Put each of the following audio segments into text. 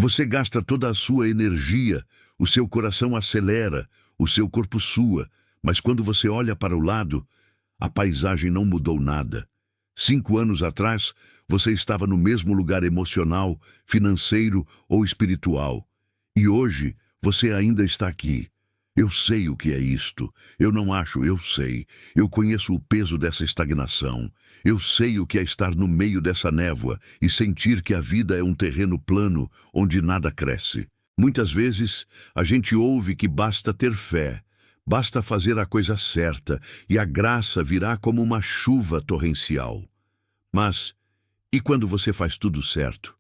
Você gasta toda a sua energia, o seu coração acelera, o seu corpo sua, mas quando você olha para o lado, a paisagem não mudou nada. 5 anos atrás, você estava no mesmo lugar emocional, financeiro ou espiritual. E hoje, você ainda está aqui. Eu sei o que é isto. Eu não acho, eu sei. Eu conheço o peso dessa estagnação. Eu sei o que é estar no meio dessa névoa e sentir que a vida é um terreno plano onde nada cresce. Muitas vezes, a gente ouve que basta ter fé, basta fazer a coisa certa e a graça virá como uma chuva torrencial. Mas, e quando você faz tudo certo?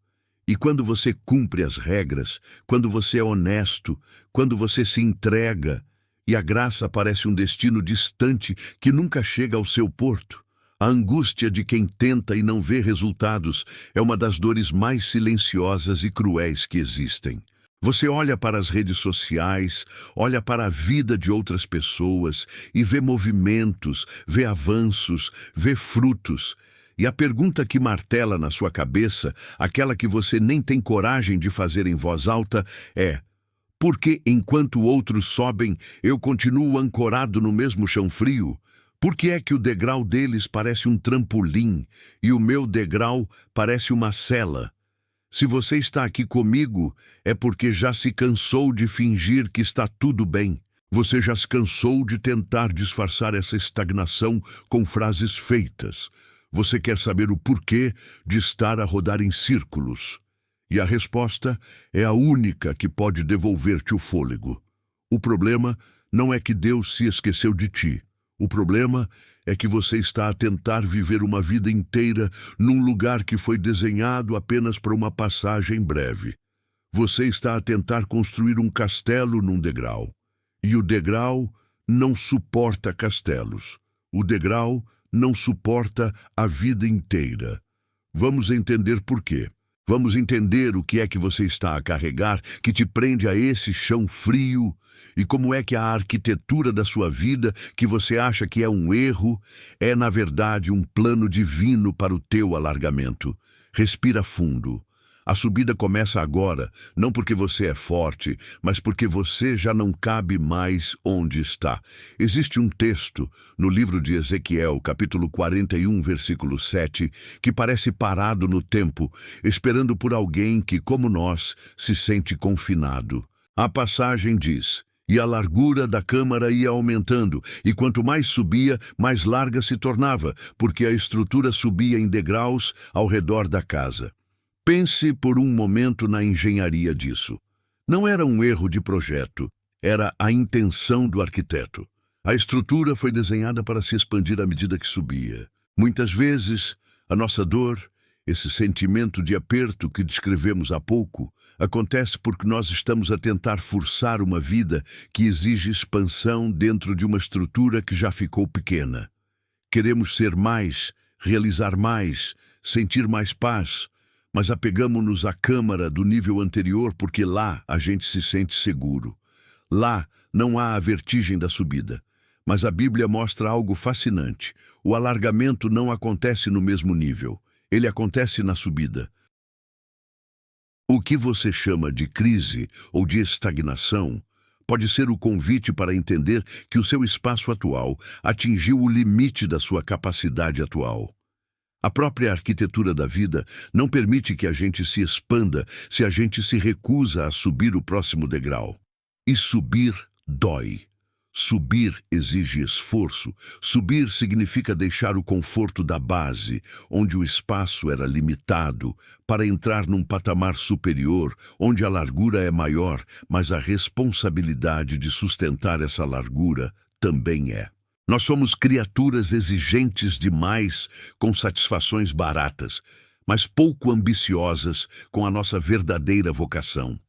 E quando você cumpre as regras, quando você é honesto, quando você se entrega, e a graça parece um destino distante que nunca chega ao seu porto? A angústia de quem tenta e não vê resultados é uma das dores mais silenciosas e cruéis que existem. Você olha para as redes sociais, olha para a vida de outras pessoas e vê movimentos, vê avanços, vê frutos. E a pergunta que martela na sua cabeça, aquela que você nem tem coragem de fazer em voz alta, é: por que enquanto outros sobem, eu continuo ancorado no mesmo chão frio? Por que é que o degrau deles parece um trampolim e o meu degrau parece uma cela? Se você está aqui comigo, é porque já se cansou de fingir que está tudo bem. Você já se cansou de tentar disfarçar essa estagnação com frases feitas. Você quer saber o porquê de estar a rodar em círculos. E a resposta é a única que pode devolver-te o fôlego. O problema não é que Deus se esqueceu de ti. O problema é que você está a tentar viver uma vida inteira num lugar que foi desenhado apenas para uma passagem breve. Você está a tentar construir um castelo num degrau. E o degrau não suporta castelos. O degrau não suporta a vida inteira. Vamos entender por quê. Vamos entender o que é que você está a carregar que te prende a esse chão frio e como é que a arquitetura da sua vida, que você acha que é um erro, é na verdade um plano divino para o teu alargamento. Respira fundo. A subida começa agora, não porque você é forte, mas porque você já não cabe mais onde está. Existe um texto no livro de Ezequiel, capítulo 41, versículo 7, que parece parado no tempo, esperando por alguém que, como nós, se sente confinado. A passagem diz: e a largura da câmara ia aumentando, e quanto mais subia, mais larga se tornava, porque a estrutura subia em degraus ao redor da casa. Pense por um momento na engenharia disso. Não era um erro de projeto, era a intenção do arquiteto. A estrutura foi desenhada para se expandir à medida que subia. Muitas vezes, a nossa dor, esse sentimento de aperto que descrevemos há pouco, acontece porque nós estamos a tentar forçar uma vida que exige expansão dentro de uma estrutura que já ficou pequena. Queremos ser mais, realizar mais, sentir mais paz, mas apegamo-nos à câmara do nível anterior porque lá a gente se sente seguro. Lá não há a vertigem da subida. Mas a Bíblia mostra algo fascinante. O alargamento não acontece no mesmo nível. Ele acontece na subida. O que você chama de crise ou de estagnação pode ser o convite para entender que o seu espaço atual atingiu o limite da sua capacidade atual. A própria arquitetura da vida não permite que a gente se expanda se a gente se recusa a subir o próximo degrau. E subir dói. Subir exige esforço. Subir significa deixar o conforto da base, onde o espaço era limitado, para entrar num patamar superior, onde a largura é maior, mas a responsabilidade de sustentar essa largura também é. Nós somos criaturas exigentes demais, com satisfações baratas, mas pouco ambiciosas com a nossa verdadeira vocação.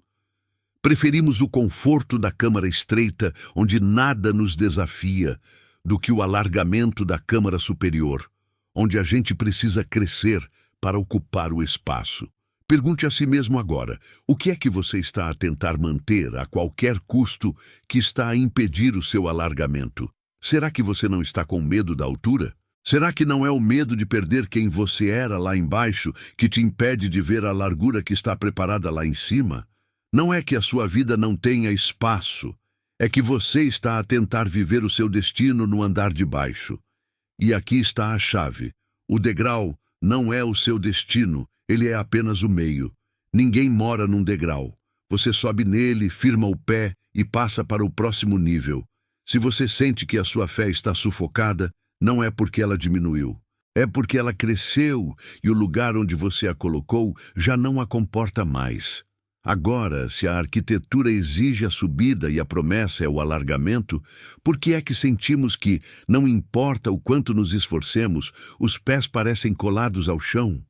Preferimos o conforto da câmara estreita, onde nada nos desafia, do que o alargamento da câmara superior, onde a gente precisa crescer para ocupar o espaço. Pergunte a si mesmo agora, o que é que você está a tentar manter a qualquer custo que está a impedir o seu alargamento? Será que você não está com medo da altura? Será que não é o medo de perder quem você era lá embaixo que te impede de ver a largura que está preparada lá em cima? Não é que a sua vida não tenha espaço, é que você está a tentar viver o seu destino no andar de baixo. E aqui está a chave. O degrau não é o seu destino, ele é apenas o meio. Ninguém mora num degrau. Você sobe nele, firma o pé e passa para o próximo nível. Se você sente que a sua fé está sufocada, não é porque ela diminuiu. É porque ela cresceu e o lugar onde você a colocou já não a comporta mais. Agora, se a arquitetura exige a subida e a promessa é o alargamento, por que é que sentimos que, não importa o quanto nos esforcemos, os pés parecem colados ao chão?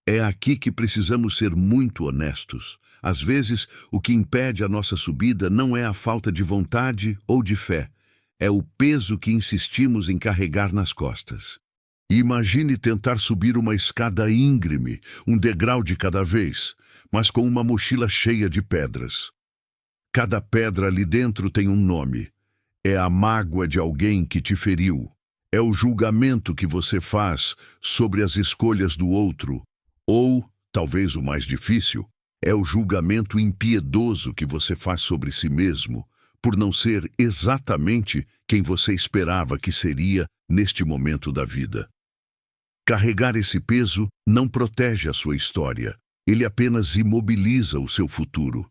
É aqui que precisamos ser muito honestos. Às vezes, o que impede a nossa subida não é a falta de vontade ou de fé. É o peso que insistimos em carregar nas costas. Imagine tentar subir uma escada íngreme, um degrau de cada vez, mas com uma mochila cheia de pedras. Cada pedra ali dentro tem um nome. É a mágoa de alguém que te feriu. É o julgamento que você faz sobre as escolhas do outro. Ou, talvez o mais difícil, é o julgamento impiedoso que você faz sobre si mesmo, por não ser exatamente quem você esperava que seria neste momento da vida. Carregar esse peso não protege a sua história, ele apenas imobiliza o seu futuro.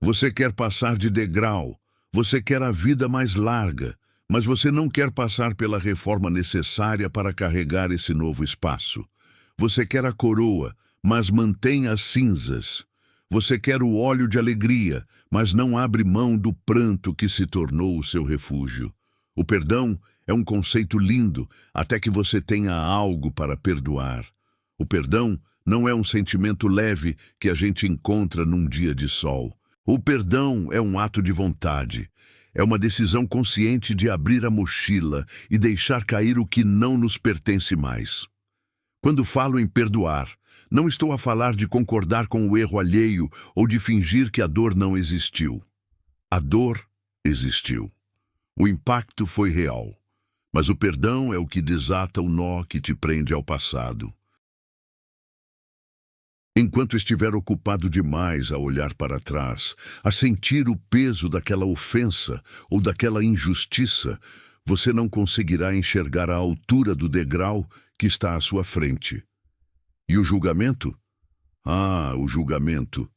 Você quer passar de degrau, você quer a vida mais larga, mas você não quer passar pela reforma necessária para carregar esse novo espaço. Você quer a coroa, mas mantém as cinzas. Você quer o óleo de alegria, mas não abre mão do pranto que se tornou o seu refúgio. O perdão é um conceito lindo até que você tenha algo para perdoar. O perdão não é um sentimento leve que a gente encontra num dia de sol. O perdão é um ato de vontade. É uma decisão consciente de abrir a mochila e deixar cair o que não nos pertence mais. Quando falo em perdoar, não estou a falar de concordar com o erro alheio ou de fingir que a dor não existiu. A dor existiu. O impacto foi real. Mas o perdão é o que desata o nó que te prende ao passado. Enquanto estiver ocupado demais a olhar para trás, a sentir o peso daquela ofensa ou daquela injustiça, você não conseguirá enxergar a altura do degrau que está à sua frente. E o julgamento? O julgamento.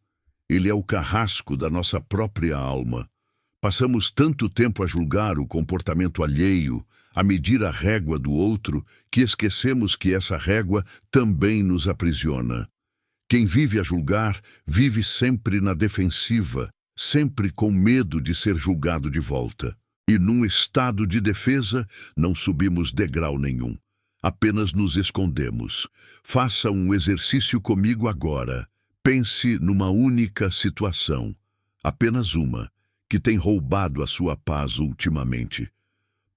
Ele é o carrasco da nossa própria alma. Passamos tanto tempo a julgar o comportamento alheio, a medir a régua do outro, que esquecemos que essa régua também nos aprisiona. Quem vive a julgar, vive sempre na defensiva, sempre com medo de ser julgado de volta. E num estado de defesa, não subimos degrau nenhum. Apenas nos escondemos. Faça um exercício comigo agora. Pense numa única situação, apenas uma, que tem roubado a sua paz ultimamente.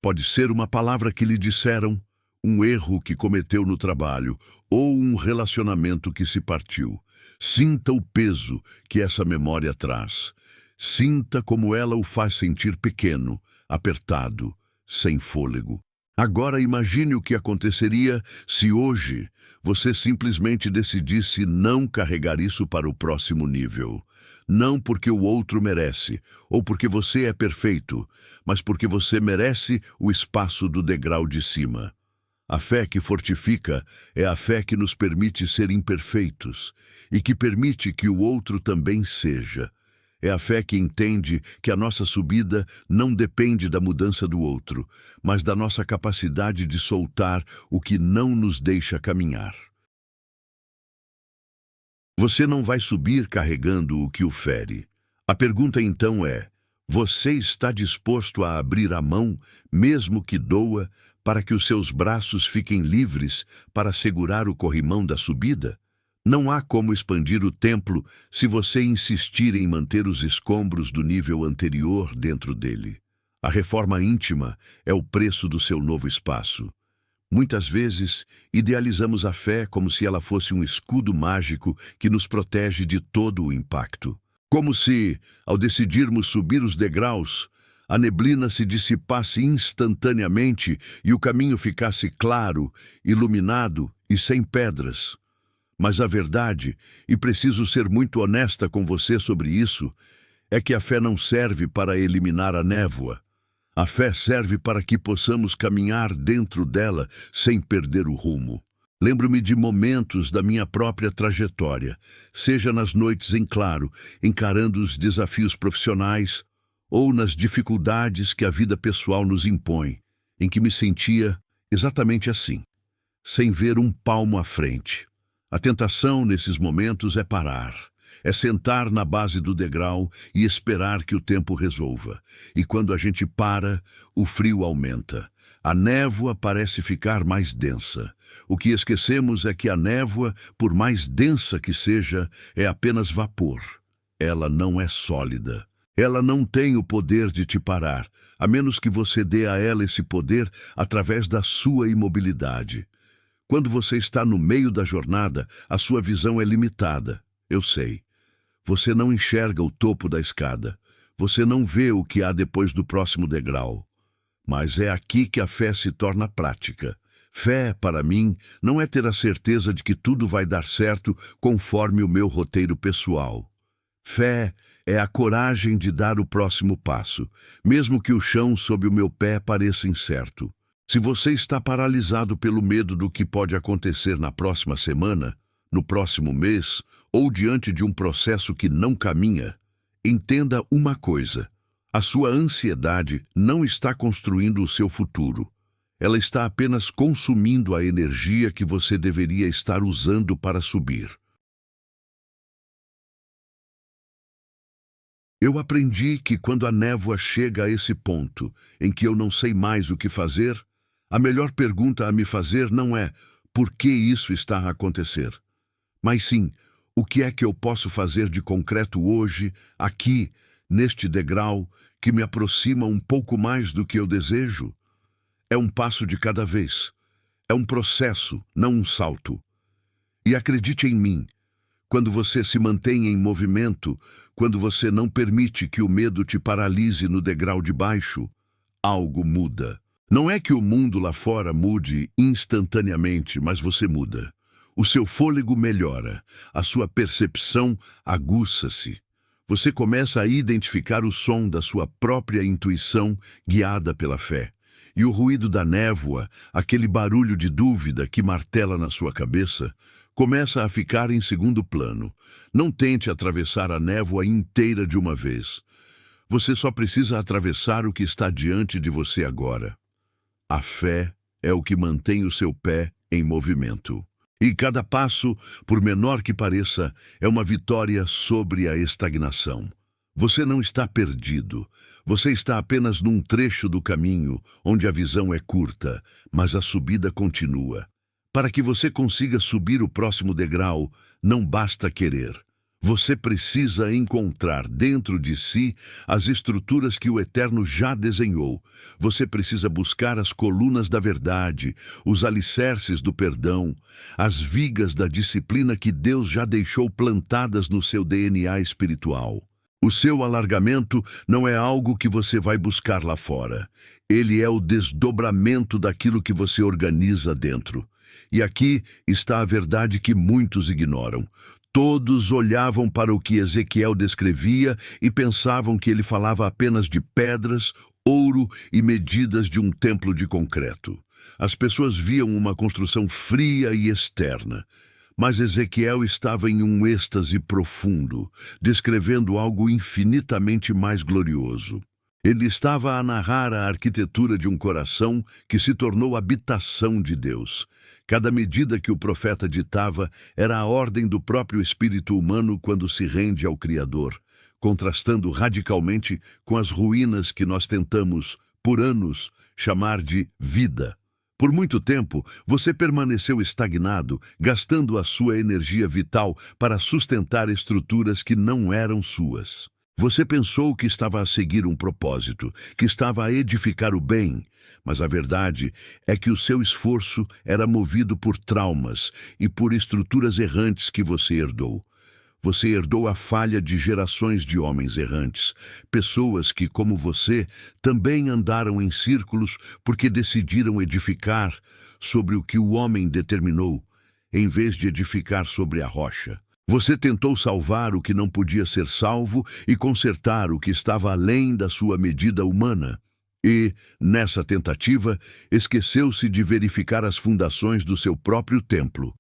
Pode ser uma palavra que lhe disseram, um erro que cometeu no trabalho ou um relacionamento que se partiu. Sinta o peso que essa memória traz. Sinta como ela o faz sentir pequeno, apertado, sem fôlego. Agora imagine o que aconteceria se hoje você simplesmente decidisse não carregar isso para o próximo nível. Não porque o outro merece, ou porque você é perfeito, mas porque você merece o espaço do degrau de cima. A fé que fortifica é a fé que nos permite ser imperfeitos e que permite que o outro também seja. É a fé que entende que a nossa subida não depende da mudança do outro, mas da nossa capacidade de soltar o que não nos deixa caminhar. Você não vai subir carregando o que o fere. A pergunta então é: você está disposto a abrir a mão, mesmo que doa, para que os seus braços fiquem livres para segurar o corrimão da subida? Não há como expandir o templo se você insistir em manter os escombros do nível anterior dentro dele. A reforma íntima é o preço do seu novo espaço. Muitas vezes, idealizamos a fé como se ela fosse um escudo mágico que nos protege de todo o impacto. Como se, ao decidirmos subir os degraus, a neblina se dissipasse instantaneamente e o caminho ficasse claro, iluminado e sem pedras. Mas a verdade, e preciso ser muito honesta com você sobre isso, é que a fé não serve para eliminar a névoa. A fé serve para que possamos caminhar dentro dela sem perder o rumo. Lembro-me de momentos da minha própria trajetória, seja nas noites em claro, encarando os desafios profissionais, ou nas dificuldades que a vida pessoal nos impõe, em que me sentia exatamente assim, sem ver um palmo à frente. A tentação nesses momentos é parar, é sentar na base do degrau e esperar que o tempo resolva. E quando a gente para, o frio aumenta. A névoa parece ficar mais densa. O que esquecemos é que a névoa, por mais densa que seja, é apenas vapor. Ela não é sólida. Ela não tem o poder de te parar, a menos que você dê a ela esse poder através da sua imobilidade. Quando você está no meio da jornada, a sua visão é limitada. Eu sei. Você não enxerga o topo da escada. Você não vê o que há depois do próximo degrau. Mas é aqui que a fé se torna prática. Fé, para mim, não é ter a certeza de que tudo vai dar certo conforme o meu roteiro pessoal. Fé é a coragem de dar o próximo passo, mesmo que o chão sob o meu pé pareça incerto. Se você está paralisado pelo medo do que pode acontecer na próxima semana, no próximo mês, ou diante de um processo que não caminha, entenda uma coisa: a sua ansiedade não está construindo o seu futuro. Ela está apenas consumindo a energia que você deveria estar usando para subir. Eu aprendi que quando a névoa chega a esse ponto em que eu não sei mais o que fazer, a melhor pergunta a me fazer não é por que isso está a acontecer, mas sim, o que é que eu posso fazer de concreto hoje, aqui, neste degrau, que me aproxima um pouco mais do que eu desejo? É um passo de cada vez. É um processo, não um salto. E acredite em mim, quando você se mantém em movimento, quando você não permite que o medo te paralise no degrau de baixo, algo muda. Não é que o mundo lá fora mude instantaneamente, mas você muda. O seu fôlego melhora, a sua percepção aguça-se. Você começa a identificar o som da sua própria intuição guiada pela fé. E o ruído da névoa, aquele barulho de dúvida que martela na sua cabeça, começa a ficar em segundo plano. Não tente atravessar a névoa inteira de uma vez. Você só precisa atravessar o que está diante de você agora. A fé é o que mantém o seu pé em movimento. E cada passo, por menor que pareça, é uma vitória sobre a estagnação. Você não está perdido. Você está apenas num trecho do caminho onde a visão é curta, mas a subida continua. Para que você consiga subir o próximo degrau, não basta querer. Você precisa encontrar dentro de si as estruturas que o Eterno já desenhou. Você precisa buscar as colunas da verdade, os alicerces do perdão, as vigas da disciplina que Deus já deixou plantadas no seu DNA espiritual. O seu alargamento não é algo que você vai buscar lá fora. Ele é o desdobramento daquilo que você organiza dentro. E aqui está a verdade que muitos ignoram. Todos olhavam para o que Ezequiel descrevia e pensavam que ele falava apenas de pedras, ouro e medidas de um templo de concreto. As pessoas viam uma construção fria e externa. Mas Ezequiel estava em um êxtase profundo, descrevendo algo infinitamente mais glorioso. Ele estava a narrar a arquitetura de um coração que se tornou habitação de Deus. Cada medida que o profeta ditava era a ordem do próprio espírito humano quando se rende ao Criador, contrastando radicalmente com as ruínas que nós tentamos, por anos, chamar de vida. Por muito tempo, você permaneceu estagnado, gastando a sua energia vital para sustentar estruturas que não eram suas. Você pensou que estava a seguir um propósito, que estava a edificar o bem, mas a verdade é que o seu esforço era movido por traumas e por estruturas errantes que você herdou. Você herdou a falha de gerações de homens errantes, pessoas que, como você, também andaram em círculos porque decidiram edificar sobre o que o homem determinou, em vez de edificar sobre a rocha. Você tentou salvar o que não podia ser salvo e consertar o que estava além da sua medida humana. E, nessa tentativa, esqueceu-se de verificar as fundações do seu próprio templo.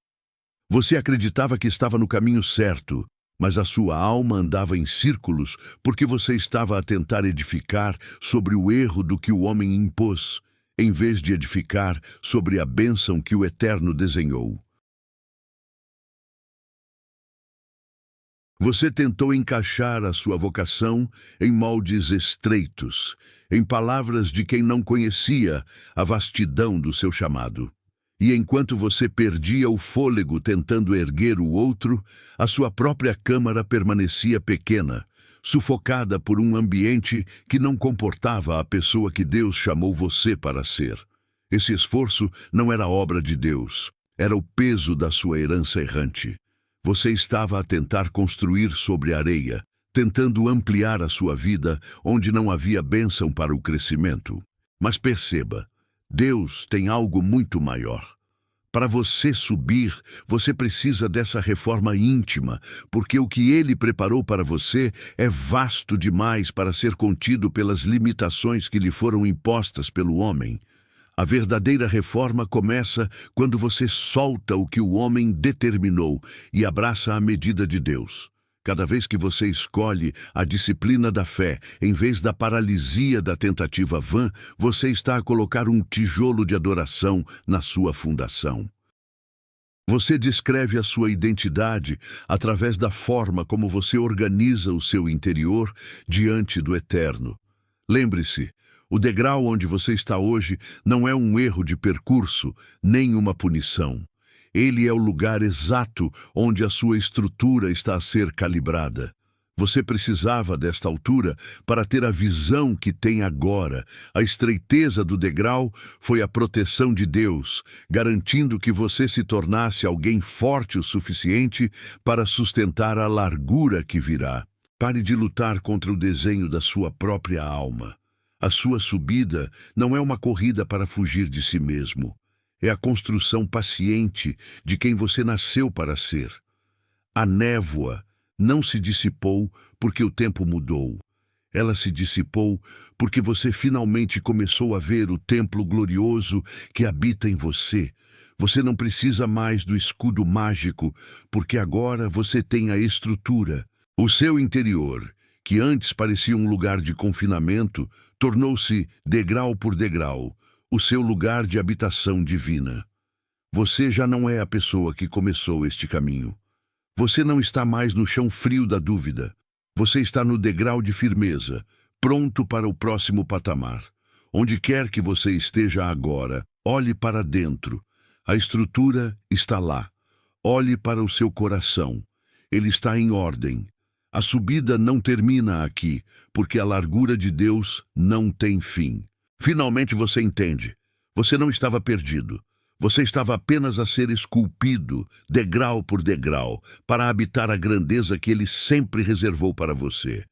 Você acreditava que estava no caminho certo, mas a sua alma andava em círculos porque você estava a tentar edificar sobre o erro do que o homem impôs, em vez de edificar sobre a bênção que o Eterno desenhou. Você tentou encaixar a sua vocação em moldes estreitos, em palavras de quem não conhecia a vastidão do seu chamado. E enquanto você perdia o fôlego tentando erguer o outro, a sua própria câmara permanecia pequena, sufocada por um ambiente que não comportava a pessoa que Deus chamou você para ser. Esse esforço não era obra de Deus, era o peso da sua herança errante. Você estava a tentar construir sobre areia, tentando ampliar a sua vida onde não havia bênção para o crescimento. Mas perceba, Deus tem algo muito maior. Para você subir, você precisa dessa reforma íntima, porque o que Ele preparou para você é vasto demais para ser contido pelas limitações que lhe foram impostas pelo homem. A verdadeira reforma começa quando você solta o que o homem determinou e abraça a medida de Deus. Cada vez que você escolhe a disciplina da fé, em vez da paralisia da tentativa vã, você está a colocar um tijolo de adoração na sua fundação. Você descreve a sua identidade através da forma como você organiza o seu interior diante do Eterno. Lembre-se, o degrau onde você está hoje não é um erro de percurso, nem uma punição. Ele é o lugar exato onde a sua estrutura está a ser calibrada. Você precisava desta altura para ter a visão que tem agora. A estreiteza do degrau foi a proteção de Deus, garantindo que você se tornasse alguém forte o suficiente para sustentar a largura que virá. Pare de lutar contra o desenho da sua própria alma. A sua subida não é uma corrida para fugir de si mesmo. É a construção paciente de quem você nasceu para ser. A névoa não se dissipou porque o tempo mudou. Ela se dissipou porque você finalmente começou a ver o templo glorioso que habita em você. Você não precisa mais do escudo mágico, porque agora você tem a estrutura. O seu interior, que antes parecia um lugar de confinamento, tornou-se, degrau por degrau, o seu lugar de habitação divina. Você já não é a pessoa que começou este caminho. Você não está mais no chão frio da dúvida. Você está no degrau de firmeza, pronto para o próximo patamar. Onde quer que você esteja agora, olhe para dentro. A estrutura está lá. Olhe para o seu coração. Ele está em ordem. A subida não termina aqui, porque a largura de Deus não tem fim. Finalmente você entende. Você não estava perdido. Você estava apenas a ser esculpido, degrau por degrau, para habitar a grandeza que Ele sempre reservou para você.